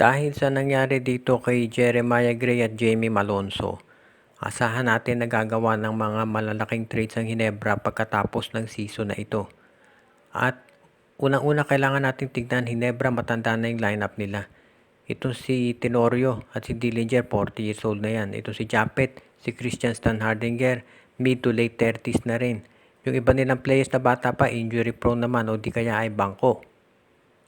Dahil sa nangyari dito kay Jeremiah Gray at Jamie Malonzo, asahan natin na gagawa ng mga malalaking trades ang Hinebra pagkatapos ng season na ito. At unang-una kailangan natin tignan Hinebra, matanda na yung lineup nila. Ito si Tenorio at si Dillinger, 40 years old na yan. Ito si Japet, si Christian Standhardinger, mid to late 30s na rin. Yung iba nilang players na bata pa, injury prone naman o di kaya ay bangko.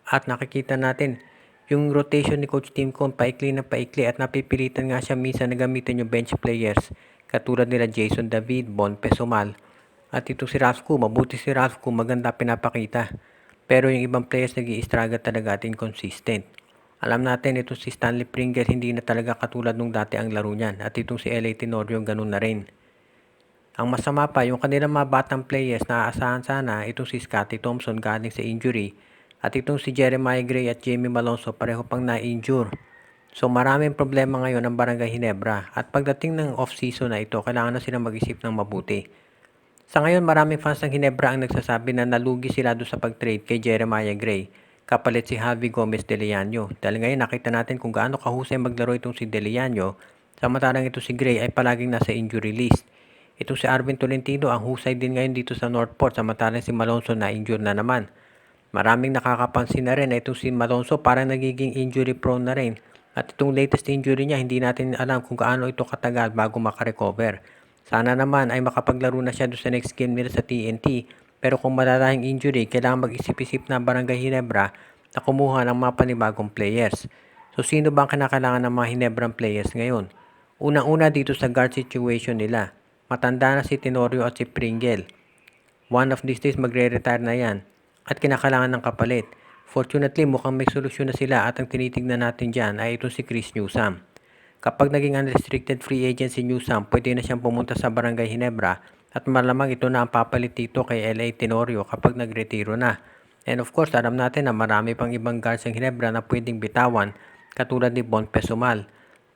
At nakikita natin yung rotation ni Coach Tim Cone, paikli na paikli at napipilitan nga siya minsan na gamitin yung bench players katulad nila Jason David, Bon Pesumal. At ito si Rasco, mabuti si Rasco, maganda pinapakita. Pero yung ibang players nag-i-struggle talaga at inconsistent. Alam natin ito si Stanley Pringle, hindi na talaga katulad nung dati ang laro niyan. At itong si LA Tenorio, ganun na rin. Ang masama pa, yung kanilang mga batang players na aasahan sana, itong si Scottie Thompson galing sa injury, at itong si Jeremiah Gray at Jamie Malonzo pareho pang na-injure. So maraming problema ngayon ang Barangay Hinebra, at pagdating ng off-season na ito, kailangan na silang mag-isip ng mabuti. Sa ngayon, maraming fans ng Hinebra ang nagsasabi na nalugi sila doon sa pag-trade kay Jeremiah Gray, kapalit si Javi Gomez de Leano. Dahil ngayon nakita natin kung gaano kahusay maglaro itong si de Leano, samantalang ito si Gray ay palaging nasa injury list. Itong si Arvin Tolentino ang husay din ngayon dito sa Northport, samantalang si Malonzo na injure na naman. Maraming nakakapansin na rin na itong si Malonzo parang nagiging injury prone na rin. At itong latest injury niya, hindi natin alam kung gaano ito katagal bago makarecover. Sana naman ay makapaglaro na siya doon sa next game nila sa TNT. Pero kung malalahing injury, kailangan mag-isip-isip na Barangay Hinebra na kumuha ng mga panibagong players. So sino ba ang kinakailangan ng mga Hinebran players ngayon? Unang-una dito sa guard situation nila. Matanda na si Tenorio at si Pringle. One of these days magre-retire na yan. At kinakailangan ng kapalit. Fortunately, mukhang may solusyon na sila at ang tinitignan natin dyan ay ito si Chris Newsome. Kapag naging unrestricted free agent si Newsome, pwede na siyang pumunta sa Barangay Hinebra at malamang ito na ang papalit dito kay LA Tenorio kapag nagretiro na. And of course, alam natin na marami pang ibang guards ng Hinebra na pwedeng bitawan katulad ni Bon Pesumal.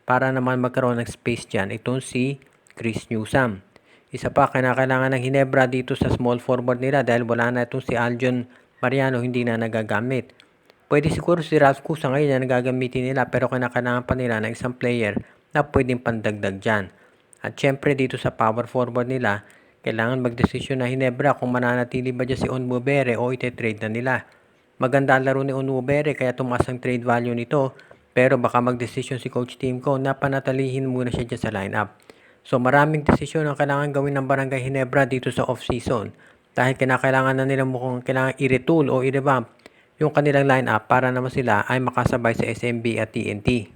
Para naman magkaroon ng space dyan, itong si Chris Newsome. Isa pa, kailangan ng Hinebra dito sa small forward nila dahil wala na itong si Aljon Mariano, hindi na nagagamit. Pwede siguro si Rasco sa ngayon na nagagamitin nila pero kailangan pa nila ng isang player na pwedeng pandagdag dyan. At syempre dito sa power forward nila, kailangan magdesisyon na Hinebra kung mananatili ba dyan si Onwubere o ite-trade na nila. Maganda ang laro ni Onwubere kaya tumaas ang trade value nito, pero baka magdesisyon si Coach Tim Cone na panatalihin muna siya dyan sa lineup. So maraming desisyon ang kailangan gawin ng Barangay Hinebra dito sa off-season dahil kailangan na nila mukhang kailangan i-retool o i-revamp yung kanilang lineup para naman sila ay makasabay sa SMB at TNT.